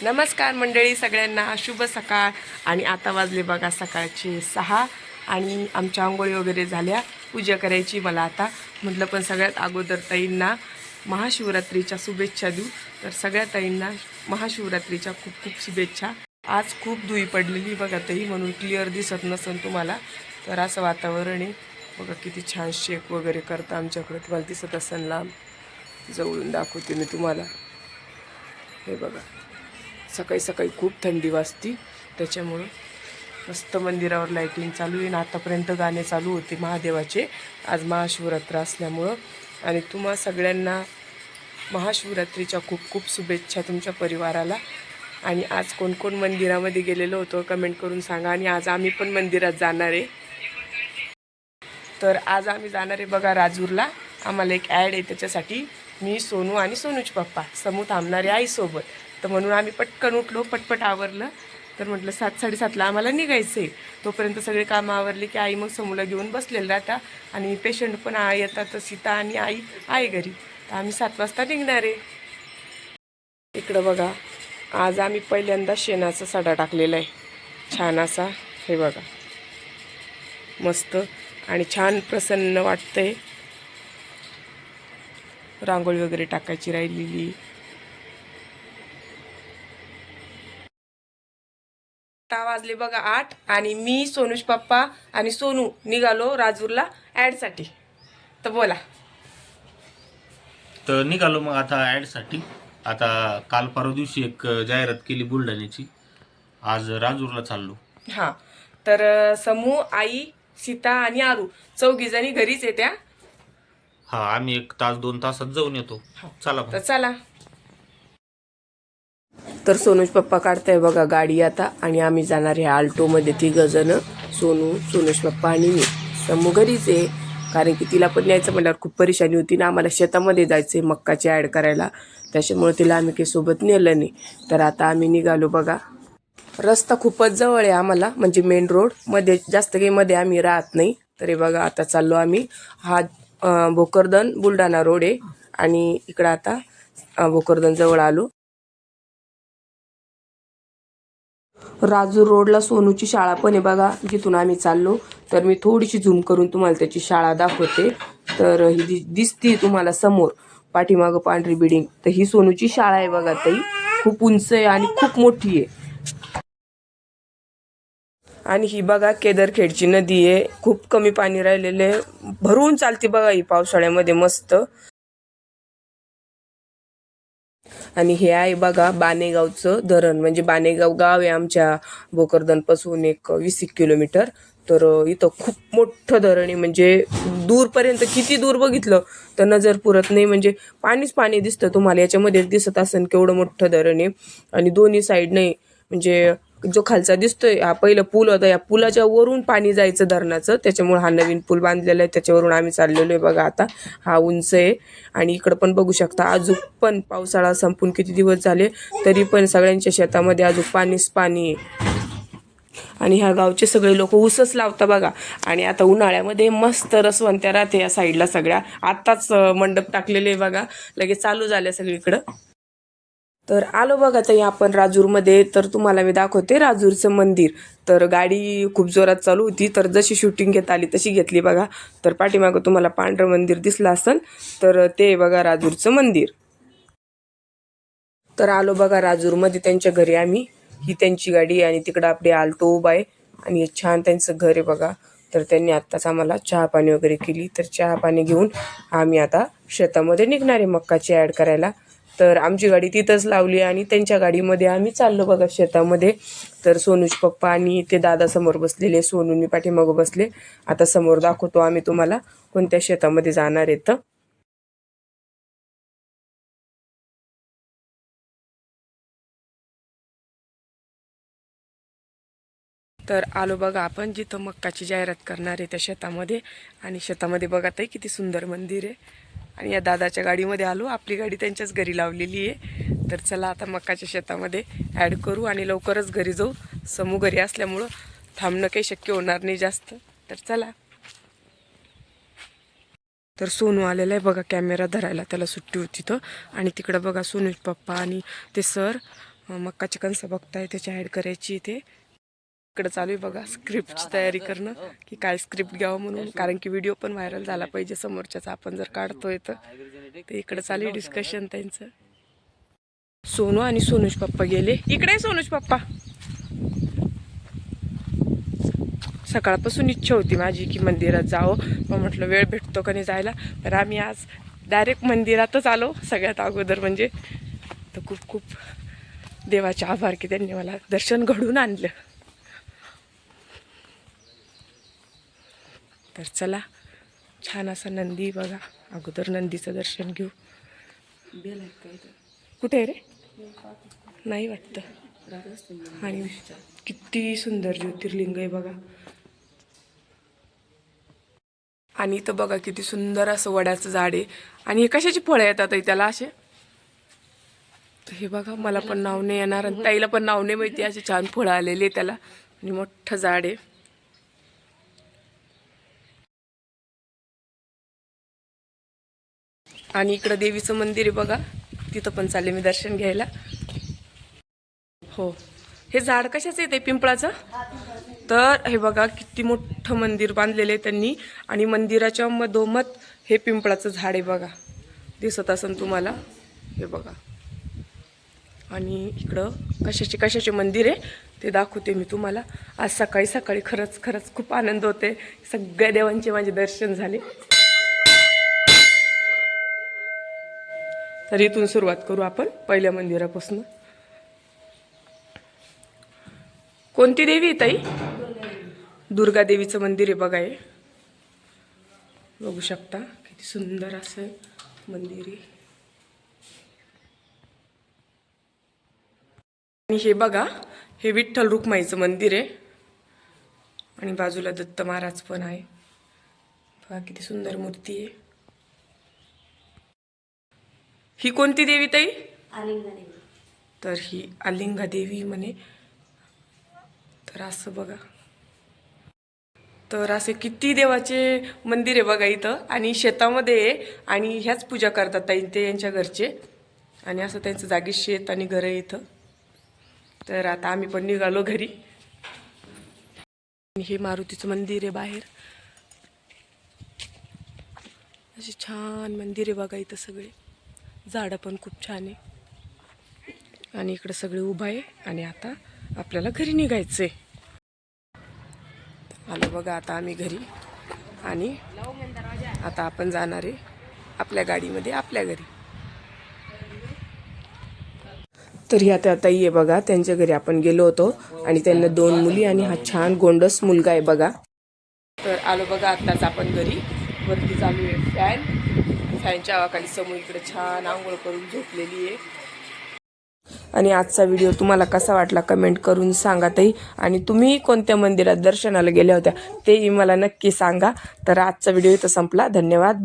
नमस्कार मंडळी सगळ्यांना, शुभ सकाळ. आणि आता वाजले बघा सकाळचे 6 आणि आमच्या आंघोळी वगैरे झाल्या. पूजा करायची मला आता. म्हटलं पण सगळ्यात अगोदर ताईंना महाशिवरात्रीच्या शुभेच्छा देऊ. तर सगळ्या ताईंना महाशिवरात्रीच्या खूप खूप शुभेच्छा. आज खूप धुई पडलेली बघा ताई, म्हणून क्लिअर दिसत नसेल तुम्हाला. तर असं वातावरण आहे बघा, किती छान शेक वगैरे करतं आमच्याकडे. तुम्हाला दिसत असेल लांब, जवळून दाखवते मी तुम्हाला. हे बघा, सकाळी सकाळी खूप थंडी वाजती, त्याच्यामुळं मस्त मंदिरावर लाईटिंग चालू आहे. आतापर्यंत गाणे चालू होते महादेवाचे. आज महाशिवरात्र असल्यामुळं. आणि तुम्हा सगळ्यांना महाशिवरात्रीच्या खूप खूप शुभेच्छा तुमच्या परिवाराला. आणि आज कोण कोण मंदिरामध्ये गेलेलो होतो कमेंट करून सांगा. आणि आज आम्ही पण मंदिरात जाणार आहे. तर आज आम्ही जाणार आहे बघा राजूरला. आम्हाला एक ॲड आहे, त्याच्यासाठी मी, सोनू आणि सोनूचे पप्पा समू थांबणारे आईसोबत. तर म्हणून आम्ही पटकन उठलो, पटपट आवरलं. तर म्हटलं 7-7:30ला आम्हाला निघायचं आहे. तोपर्यंत सगळे कामं आवरले की आई मग समूला घेऊन बसलेलं राहता. आणि पेशंट पण येतात, तर सीता आणि आई आहे घरी. तर आम्ही 7 वाजता निघणार आहे. इकडं बघा, आज आम्ही पहिल्यांदा शेणाचा सडा टाकलेला आहे, छान असा. हे बघा, मस्त आणि छान प्रसन्न वाटतंय. रांगोळी वगैरे टाकायची राहिलेली. वाजले बघा 8 आणि मी, सोनूश पप्पा आणि सोनू निघालो राजूरला ॲडसाठी. तर बोला. तर निघालो मग आता ॲडसाठी. आता काल परवा दिवशी एक जाहिरात केली बुलढाण्याची, आज राजूरला चाललो. हां, तर समू, आई, सीता आणि आरू 4 जणी घरीच येत्या. हा, आम्ही 1 तास 2 तासात जाऊन येतो. चला तर चला. तर सोनूज पप्पा काढताय बघा गाडी आता. आणि आम्ही जाणार आहे आल्टोमध्ये 3 जण, सोनू, सोनूज पप्पा आणि मी. समू घरीच आहे, कारण की तिला पण न्यायचं म्हटल्यावर खूप परेशानी होती ना. आम्हाला शेतामध्ये जायचं आहे मक्काची ॲड करायला, त्याच्यामुळे तिला आम्ही काही सोबत नेलं नाही. तर आता आम्ही निघालो बघा. रस्ता खूपच जवळ आहे आम्हाला, म्हणजे मेन रोड मध्ये, जास्त काही मध्ये आम्ही राहत नाही. तर हे बघा, आता चाललो आम्ही. हा भोकरदन बुलढाणा रोड आहे. आणि इकडं आता भोकरदन जवळ आलो. राजूर रोडला सोनूची शाळा पण आहे बघा, जिथून आम्ही चाललो. तर मी थोडीशी झूम करून तुम्हाला त्याची शाळा दाखवते. तर ही दिसती तुम्हाला समोर, पाठीमागं पांढरी बिल्डिंग. तर ही सोनूची शाळा आहे बघा ताई. खूप उंच आहे आणि खूप मोठी आहे. आणि ही बघा केदरखेडची नदी आहे. खूप कमी पाणी राहिलेले, भरून चालते बघा ही पावसाळ्यामध्ये मस्त. आणि हे आहे बघा बानेगावचं धरण, म्हणजे बानेगाव गाव आहे आमच्या भोकरदनपासून एक 20 किलोमीटर. तर इथं खूप मोठं धरण आहे, म्हणजे दूरपर्यंत किती दूर बघितलं तर नजर पुरत नाही. म्हणजे पाणीच पाणी दिसतं तुम्हाला, याच्यामध्ये दिसत असेल केवढं मोठं धरण आहे. आणि दोन्ही साईड नाही, म्हणजे जो खालचा दिसतोय हा पहिलं पूल होता, या पुलाच्या वरून पाणी जायचं धरणाचं, त्याच्यामुळे हा नवीन पूल बांधलेला आहे, त्याच्यावरून आम्ही चाललेलो आहे बघा आता. हा उंच आहे. आणि इकडं पण बघू शकता, अजून पण पावसाळा संपून किती दिवस झाले तरी पण सगळ्यांच्या शेतामध्ये अजून पाणीच पाणी आहे. आणि ह्या गावचे सगळे लोक ऊसच लावता बघा. आणि आता उन्हाळ्यामध्ये मस्त रसवंत्या राहते या साईडला सगळ्या. आत्ताच मंडप टाकलेले बघा, लगेच चालू झाल्या सगळीकडं. तर आलो बघा ताई आपण राजूरमध्ये. तर तुम्हाला मी दाखवते राजूरचं मंदिर. तर गाडी खूप जोरात चालू होती, तर जशी शूटिंग घेता आली तशी घेतली बघा. तर पाठीमागं तुम्हाला पांढरं मंदिर दिसलं असेल, तर ते बघा राजूरचं मंदिर. तर आलो बघा राजूरमध्ये त्यांच्या घरी आम्ही. ही त्यांची गाडी आणि तिकडं आपली आल्टो उभा आहे. आणि छान त्यांचं घर आहे बघा. तर त्यांनी आत्ताच आम्हाला चहा पाणी वगैरे केली. तर चहा पाणी घेऊन आम्ही आता शेतामध्ये निघणार आहे मक्काची ॲड करायला. तर आमची गाडी तिथंच लावली आणि त्यांच्या गाडीमध्ये आम्ही चाललो बघा शेतामध्ये. तर सोनूज पप्पा आणि ते दादा समोर बसलेले, सोनू मी पाठीमागं बसले. आता समोर दाखवतो आम्ही तुम्हाला कोणत्या शेतामध्ये जाणार आहेत. तर आलो बघा आपण जिथं मक्काची जाहिरात करणार आहे त्या शेतामध्ये. आणि शेतामध्ये बघा ताई किती सुंदर मंदिर आहे. आणि या दादाच्या गाडीमध्ये आलो, आपली गाडी त्यांच्याच घरी लावलेली आहे. तर चला आता मक्काच्या शेतामध्ये ॲड करू आणि लवकरच घरी जाऊ. समू घरी असल्यामुळं थांबणं काही शक्य होणार नाही जास्त. तर चला. तर सोनू आलेला आहे बघा कॅमेरा धरायला, त्याला सुट्टी होती तर. आणि तिकडं बघा सोनूज पप्पा आणि ते सर मक्काची कणसं बघताय त्याची ॲड करायची इथे. इकडं चालू आहे बघा स्क्रिप्टची तयारी करणं की काय स्क्रिप्ट घ्यावं म्हणून, कारण की व्हिडिओ पण व्हायरल झाला पाहिजे समोरच्याचा आपण जर काढतोय तर. ते इकडं चालू आहे डिस्कशन त्यांचं. सोनू आणि सोनूज पप्पा गेले. इकडे सोनूज पप्पा. सकाळपासून इच्छा होती माझी की मंदिरात जावं, पण म्हटलं वेळ भेटतो का नाही जायला. तर आम्ही आज डायरेक्ट मंदिरातच आलो सगळ्यात अगोदर. म्हणजे तर खूप खूप देवाचे आभार की त्यांनी मला दर्शन घडवून आणलं. तर चला, छान असा नंदी बघा. अगोदर नंदीचं दर्शन घेऊ. कुठे आहे रे? नाही वाटतं. आणि किती सुंदर ज्योतिर्लिंग आहे बघा. आणि इथं बघा किती सुंदर असं वड्याचं झाड आहे. आणि हे कशाची फळं येतात त्याला असे? हे बघा, मला पण नाव नाही येणार आणि ताईला पण नाव नाही माहिती. असे छान फळं आलेले त्याला आणि मोठं झाड आहे. आणि इकडं देवीचं मंदिर आहे बघा, तिथं पण चालले मी दर्शन घ्यायला. हो, हे झाड कशाचं आहे ते पिंपळाचं? तर हे बघा किती मोठं मंदिर बांधलेलं आहे त्यांनी. आणि मंदिराच्या मधोमध हे पिंपळाचं झाड आहे बघा, दिसत असेल तुम्हाला. हे बघा. आणि इकडं कशाचे मंदिर आहे ते दाखवते मी तुम्हाला. आज सकाळी सकाळी खरंच खूप आनंद होते. सगळ्या देवांचे माझे दर्शन झाले. तर इथून सुरुवात करू आपण पहिल्या मंदिरापासून. कोणती देवी आहे ताई? दुर्गा देवीचं मंदिर आहे बघा. हे बघू शकता किती सुंदर असं मंदिर आहे. आणि हे बघा, हे विठ्ठल रुक्माईचं मंदिर आहे. आणि बाजूला दत्त महाराज पण आहे बघा, किती सुंदर मूर्ती आहे. ही कोणती देवी ताई? तर ही आलिंगा देवी म्हणे. तर असं बघा, तर असे किती देवाचे मंदिर आहे बघा इथं. आणि शेतामध्ये आहे आणि ह्याच पूजा करतात ताई ते यांच्या घरचे. आणि असं त्यांचं जागी शेत आणि घर आहे इथं. तर आता आम्ही पण निघालो घरी. हे मारुतीचं मंदिर आहे बाहेर. असे छान मंदिर आहे बघा इथं. सगळे झाडं पण खूप छान आहे. आणि इकडे सगळे उभा आहे. आणि आता आपल्याला घरी निघायचंय. आलो बघा आता आम्ही घरी. आणि आता आपण जाणार आहे आपल्या गाडीमध्ये आपल्या घरी. तर ह्या त्या ताई आहे बघा, त्यांच्या घरी आपण गेलो होतो. आणि त्यांना 2 मुली आणि हा छान गोंडस मुलगा आहे बघा. तर आलो बघा आत्ताच आपण घरी. वरती चालू आहे फॅनच्या हवाखाली समोर इकडे छान आंघोळ करून झोपलेली आहे. आणि आजचा व्हिडिओ तुम्हाला कसा वाटला कमेंट करून सांगा ताई. आणि तुम्ही कोणत्या मंदिरात दर्शनाला गेल्या होत्या तेही मला नक्की सांगा. तर आजचा व्हिडिओ इथं संपला. धन्यवाद.